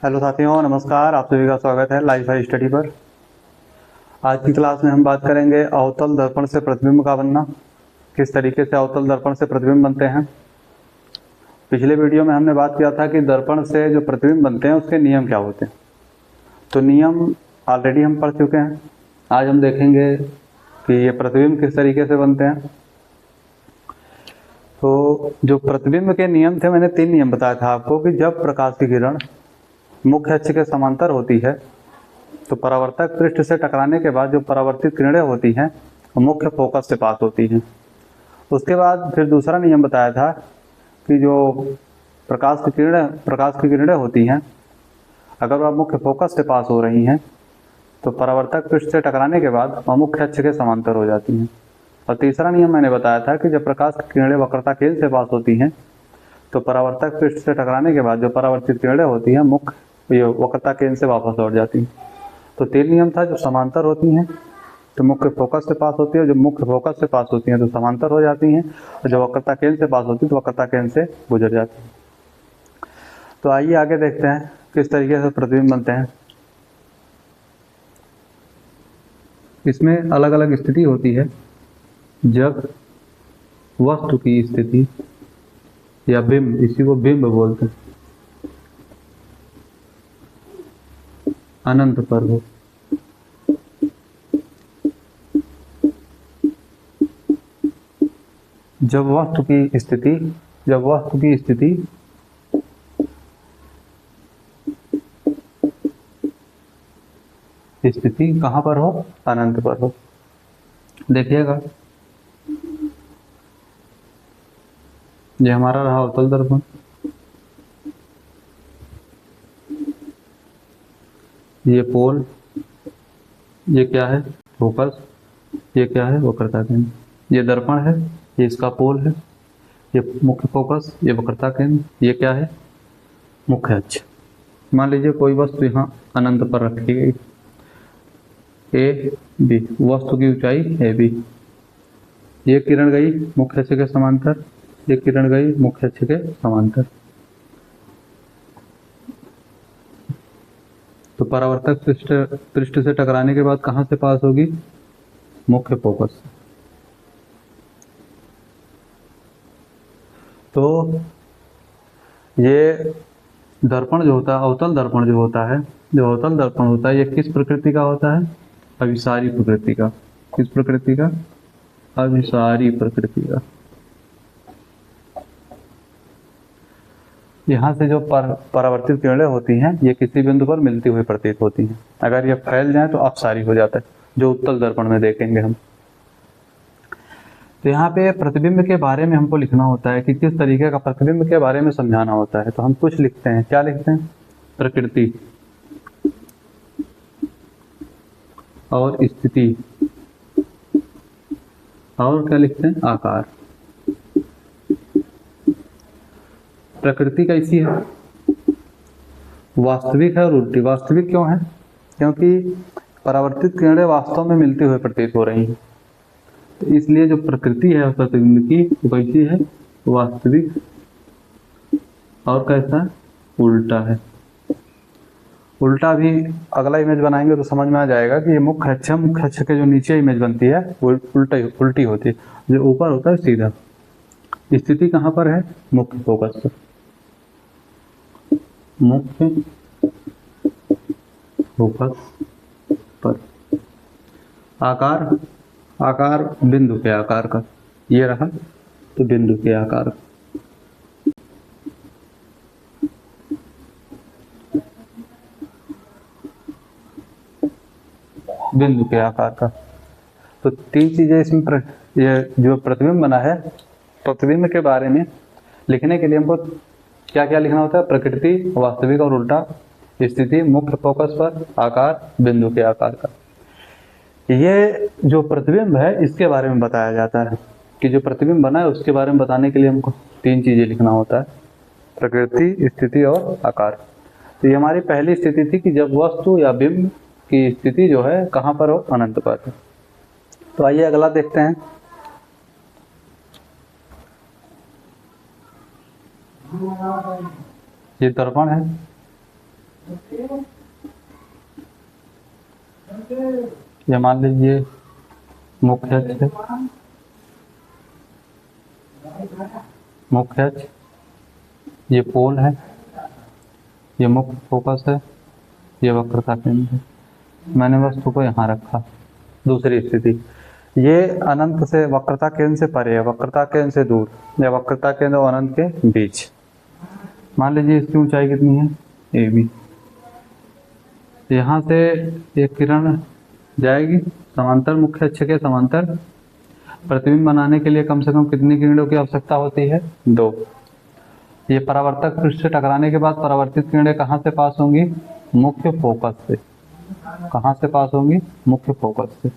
Hello साथियों, नमस्कार। आप सभी का स्वागत है लाइफ हाई स्टडी पर। आज की क्लास में हम बात करेंगे अवतल दर्पण से प्रतिबिंब का बनना। किस तरीके से अवतल दर्पण से प्रतिबिंब बनते हैं। पिछले वीडियो में हमने बात किया था कि दर्पण से जो प्रतिबिंब बनते हैं उसके नियम क्या होते हैं। तो नियम ऑलरेडी हम पढ़ चुके हैं। आज हम देखेंगे कि ये प्रतिबिंब किस तरीके से बनते हैं। तो जो प्रतिबिंब के नियम थे, मैंने 3 नियम बताया था आपको कि जब प्रकाश की किरण मुख्य अक्ष के समांतर होती है तो परावर्तक पृष्ठ से टकराने के बाद जो परावर्तित किरणें होती हैं वो मुख्य फोकस से पास होती हैं। उसके बाद फिर दूसरा नियम बताया था कि जो प्रकाश की किरणें होती हैं, अगर वह मुख्य फोकस से पास हो रही हैं तो परावर्तक पृष्ठ से टकराने के बाद वह मुख्य अक्ष के समांतर हो जाती हैं। और तीसरा नियम मैंने बताया था कि जब प्रकाश की किरणें वक्रता केंद्र से पास होती हैं तो परावर्तक पृष्ठ से टकराने के बाद जो परावर्तित किरणें होती हैं मुख्य वक्रता केंद्र से वापस लौट जाती हैं। तो 3 नियम था। जो समांतर होती हैं तो मुख्य फोकस से पास होती है, जो मुख्य फोकस से पास होती हैं तो समांतर हो जाती हैं, और जो वक्रता केंद्र से पास होती है तो वक्रता केंद्र से गुजर जाती है। तो आइए आगे देखते हैं किस तरीके से प्रतिबिंब बनते हैं। इसमें अलग अलग स्थिति होती है। जब वस्तु की स्थिति या बिंब, इसी को बिंब बोलते हैं, अनंत पर हो, जब वस्तु की स्थिति कहाँ पर हो, अनंत पर हो। देखिएगा, ये हमारा रहा अवतल दर्पण। ये पोल, ये क्या है, फोकस, ये क्या है, वक्रता केंद्र। ये दर्पण है, ये इसका पोल है, ये मुख्य फोकस, ये वक्रता केंद्र, ये क्या है, मुख्य अक्ष। मान लीजिए कोई वस्तु यहाँ अनंत पर रखी गई, ए बी, वस्तु की ऊंचाई ए बी। ये किरण गई मुख्य अक्ष के समांतर, ये किरण गई मुख्य अक्ष के समांतर। तो परावर्तक पृष्ठ से टकराने के बाद कहाँ से पास होगी, मुख्य फोकस से। तो ये दर्पण जो होता है, अवतल दर्पण जो अवतल दर्पण होता है, ये किस प्रकृति का होता है, अभिसारी प्रकृति का। किस प्रकृति का, अभिसारी प्रकृति का। यहाँ से जो परावर्तित किरणें होती हैं ये किसी बिंदु पर मिलती हुई प्रतीत होती हैं। अगर ये फैल जाए तो अपसारी हो जाता है, जो उत्तल दर्पण में देखेंगे हम। तो यहाँ पे प्रतिबिंब के बारे में हमको लिखना होता है कि किस तरीके का प्रतिबिंब के बारे में समझाना होता है। तो हम कुछ लिखते हैं, क्या लिखते हैं, प्रकृति और स्थिति, और क्या लिखते हैं, आकार। प्रकृति कैसी है, वास्तविक है और उल्टी। वास्तविक क्यों है, क्योंकि परावर्तित किरणें वास्तव में मिलती हुई प्रतीत हो रही हैं, तो इसलिए जो प्रकृति है प्रतिबिंब की वो कैसी है, वास्तविक। और कैसा, उल्टा है। उल्टा भी अगला इमेज बनाएंगे तो समझ में आ जाएगा कि ये मुख्य अक्ष के जो नीचे इमेज बनती है वो उल्टी होती है, जो ऊपर होता है सीधा। स्थिति कहाँ पर है, मुख्य फोकस पर, मुख्य फोकस पर। आकार बिंदु के आकार का, ये रहा, तो बिंदु के आकार, बिंदु के आकार का। तो 3 चीजें इसमें ये जो प्रतिबिंब बना है, प्रतिबिंब के बारे में लिखने के लिए हमको क्या क्या लिखना होता है, प्रकृति, वास्तविक और उल्टा, स्थिति, मुख्य फोकस पर, आकार, बिंदु के आकार का। ये जो प्रतिबिंब है इसके बारे में बताया जाता है कि जो प्रतिबिंब बना है उसके बारे में बताने के लिए हमको 3 चीजें लिखना होता है, प्रकृति, स्थिति और आकार। तो ये हमारी पहली स्थिति थी कि जब वस्तु या बिंब की स्थिति जो है कहाँ पर हो, अनंत पर है। तो आइए अगला देखते हैं। ये दर्पण है, ये मान लीजिए मुख्य अक्ष है, मुख्य अक्ष, ये पोल है, ये मुख्य फोकस है, ये वक्रता केंद्र है। मैंने वस्तु को यहाँ रखा। दूसरी स्थिति, ये अनंत से वक्रता केंद्र से परे है, वक्रता केंद्र से दूर, या वक्रता केंद्र और अनंत के बीच। मान लीजिए इसकी ऊंचाई कितनी है, ए बी। यहाँ से एक किरण जाएगी समांतर, मुख्य अक्ष के समांतर। प्रतिबिंब बनाने के लिए कम से कम कितनी किरणों की आवश्यकता होती है, 2। ये परावर्तक पृष्ठ से टकराने के बाद परावर्तित किरणें कहाँ से पास होंगी, मुख्य फोकस से। कहाँ से पास होंगी, मुख्य फोकस से।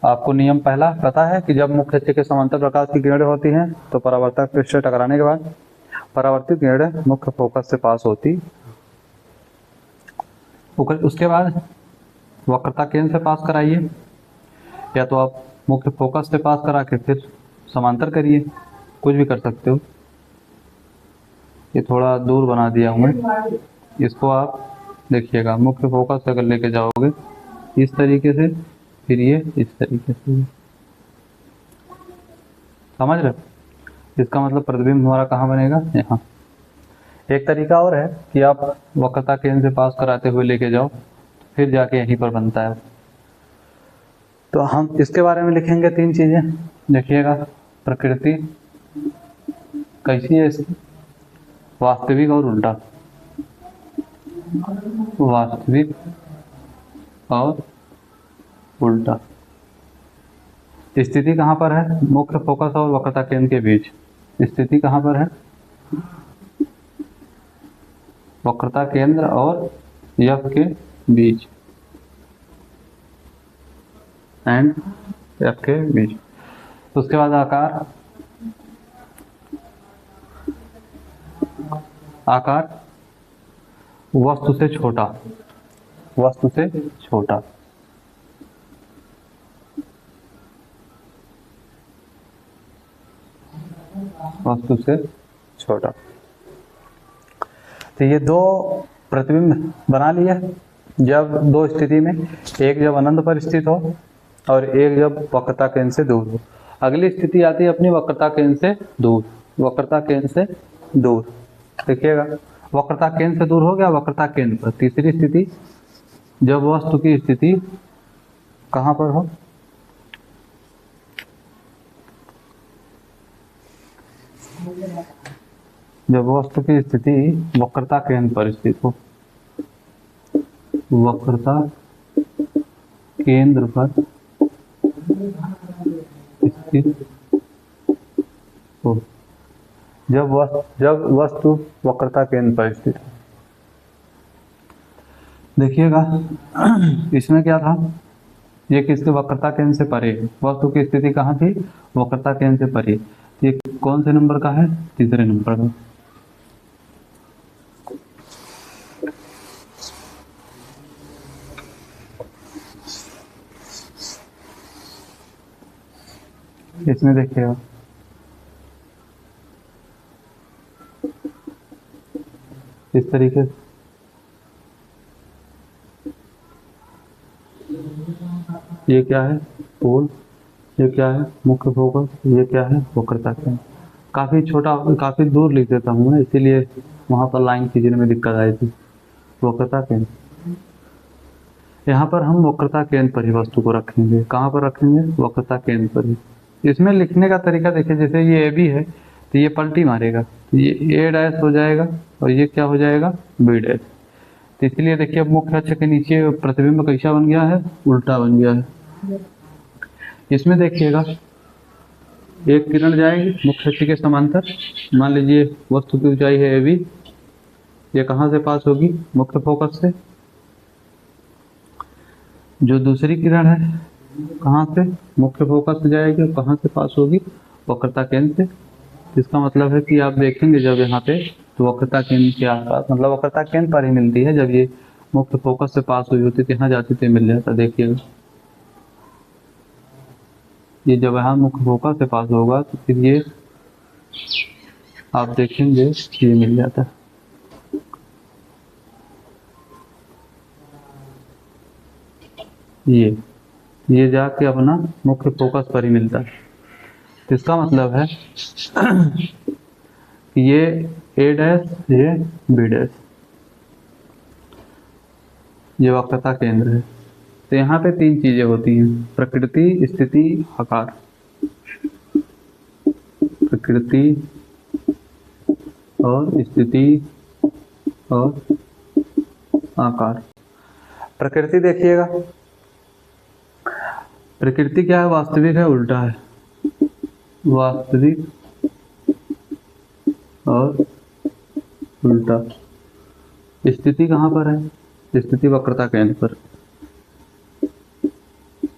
आपको नियम पहला पता है कि जब मुख्य अक्ष के समांतर प्रकाश की किरणें होती हैं तो परावर्तक पृष्ठ से टकराने के बाद परावर्तित किरणें मुख्य फोकस से पास होती। उसके बाद वक्रता केंद्र से पास कराइए, या तो आप मुख्य फोकस से पास करा के फिर समांतर करिए, कुछ भी कर सकते हो। ये थोड़ा दूर बना दिया हूँ मैं, इसको आप देखिएगा। मुख्य फोकस से अगर लेके जाओगे इस तरीके से, फिर ये इस तरीके से, समझ रहे? इसका मतलब प्रतिबिंब हमारा कहाँ बनेगा, यहाँ। एक तरीका और है कि आप वक्रता केंद्र से पास कराते हुए लेके जाओ, फिर जाके यहीं पर बनता है। तो हम इसके बारे में लिखेंगे 3 चीजें, देखिएगा। प्रकृति कैसी है इसकी, वास्तविक और उल्टा। वास्तविक और उल्टा। स्थिति कहाँ पर है, मुख्य फोकस और वक्रता केंद्र के बीच। स्थिति कहाँ पर है, वक्रता केंद्र और एफ के बीच, एंड एफ के बीच। उसके बाद आकार, आकार वस्तु से छोटा, वस्तु से छोटा। वस्तु से छोटा। तो ये 2 प्रतिबिंब बना लिए। जब 2 स्थिति में, एक जब अनंत पर स्थित हो और एक जब वक्रता केंद्र से दूर हो। अगली स्थिति आती है अपनी वक्रता केंद्र से दूर, वक्रता केंद्र से दूर। देखिएगा, वक्रता केंद्र से दूर हो गया, वक्रता केंद्र पर। तीसरी स्थिति, जब वस्तु की स्थिति कहाँ पर हो, जब वस्तु की स्थिति वक्रता केंद्र पर स्थित हो, वक्रता केंद्र पर स्थित हो। जब वस्तु वक्रता केंद्र पर स्थित हो। देखिएगा, इसमें क्या था, ये किसके, वक्रता केंद्र से परे। वस्तु की स्थिति कहाँ थी, वक्रता केंद्र से परे। ये कौन से नंबर का है, तीसरे नंबर का। इसमें देखिएगा, इस तरीके से ये क्या है, पोल, ये क्या है, मुख्य फोकस, ये क्या है, वक्रता केंद्र। काफी छोटा, काफी दूर लिख देता हूँ मैं, इसीलिए वहां पर लाइन खींचने में दिक्कत आई थी। वक्रता केंद्र, यहाँ पर हम वक्रता केंद्र पर ही वस्तु को रखेंगे। कहाँ पर रखेंगे, वक्रता केंद्र पर ही। इसमें लिखने का तरीका देखिए, जैसे ये ए बी है तो ये पलटी मारेगा, तो ये ए डैश हो जाएगा और ये क्या हो जाएगा, बी डैश। तो इसलिए देखिए, अब मुख्य अक्ष के नीचे प्रतिबिंब कैसा बन गया है, उल्टा बन गया है। इसमें देखिएगा, एक किरण जाएगी मुख्य अक्ष के समांतर। मान लीजिए वस्तु की ऊंचाई है ए बी, ये कहाँ से पास होगी, मुख्य फोकस से। जो दूसरी किरण है कहाँ से, मुख्य फोकस से जाएगी और कहाँ से पास होगी, वक्रता केंद्र से। इसका मतलब है कि आप देखेंगे जब यहाँ पे, तो वक्रता केंद्र के आसपास, मतलब वक्रता केंद्र पर ही मिलती है। जब ये मुख्य फोकस से पास हुई होती तो यहाँ जाती तो मिल जाता। देखिएगा, ये जब यहाँ मुख्य फोकस से पास होगा तो फिर ये आप देखेंगे ये मिल जाता है। ये जाके अपना मुख्य फोकस पर ही मिलता है। तो इसका मतलब है कि ये ए डैश, ये बी डैश, ये वक्रता केंद्र है। तो यहाँ पे तीन चीजें होती हैं, प्रकृति, स्थिति, आकार। प्रकृति और स्थिति और आकार। प्रकृति देखिएगा, प्रकृति क्या है, वास्तविक है, उल्टा है। वास्तविक और उल्टा। स्थिति कहाँ पर है, स्थिति वक्रता केंद्र पर।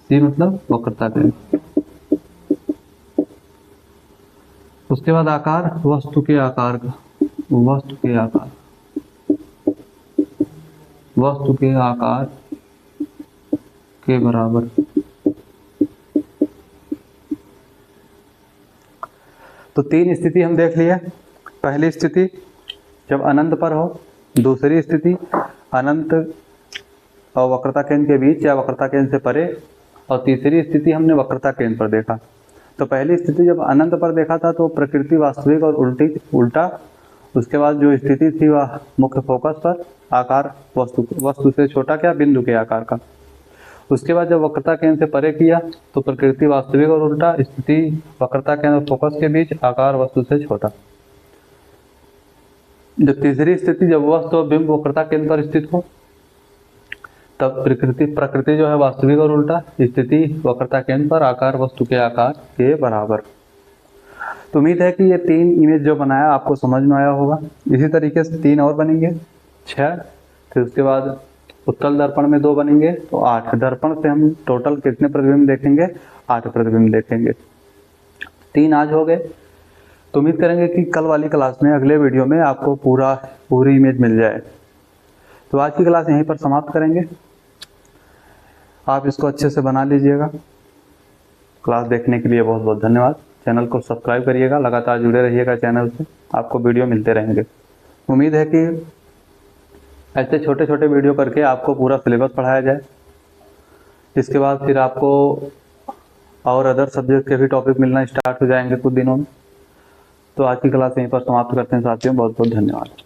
सी मतलब वक्रता केंद्र। उसके बाद आकार, वस्तु के आकार का, वस्तु के आकार, वस्तु के आकार के बराबर। तो तीन स्थिति हम देख लिए। पहली स्थिति जब अनंत पर हो, दूसरी स्थिति अनंत और वक्रता केंद्र के बीच या वक्रता केंद्र से परे, और तीसरी स्थिति हमने वक्रता केंद्र पर देखा। तो पहली स्थिति जब अनंत पर देखा था तो प्रकृति वास्तविक और उल्टा। उसके बाद जो स्थिति थी वह मुख्य फोकस पर, आकार वस्तु से छोटा, क्या, बिंदु के आकार का। उसके बाद जब वक्रता केंद्र से परे किया तो प्रकृति वास्तविक और उल्टा, स्थिति वक्रता केंद्र और फोकस के बीच, आकार वस्तु से छोटा। जब तीसरी स्थिति जब वस्तु और बिंब वक्रता केंद्र पर स्थित हो तब प्रकृति जो है वास्तविक और उल्टा, स्थिति वक्रता केंद्र पर, आकार वस्तु के आकार के बराबर। तो उम्मीद है कि ये तीन इमेज जो बनाया आपको समझ में आया होगा। इसी तरीके से तीन और बनेंगे, 6। फिर उसके बाद उत्तल दर्पण में 2 बनेंगे, तो 8। दर्पण से हम टोटल कितने प्रतिबिंब देखेंगे, 8 प्रतिबिंब देखेंगे। 3 आज हो गए। तो उम्मीद करेंगे कि कल वाली क्लास में, अगले वीडियो में आपको पूरी इमेज मिल जाए। तो आज की क्लास यहीं पर समाप्त करेंगे। आप इसको अच्छे से बना लीजिएगा। क्लास देखने के लिए बहुत बहुत धन्यवाद। चैनल को सब्सक्राइब करिएगा, लगातार जुड़े रहिएगा चैनल से, आपको वीडियो मिलते रहेंगे। उम्मीद है कि ऐसे छोटे छोटे वीडियो करके आपको पूरा सिलेबस पढ़ाया जाए। इसके बाद फिर आपको और अदर सब्जेक्ट के भी टॉपिक मिलना स्टार्ट हो जाएंगे कुछ दिनों में। तो आज की क्लास यहीं पर समाप्त करते हैं साथियों। बहुत बहुत धन्यवाद।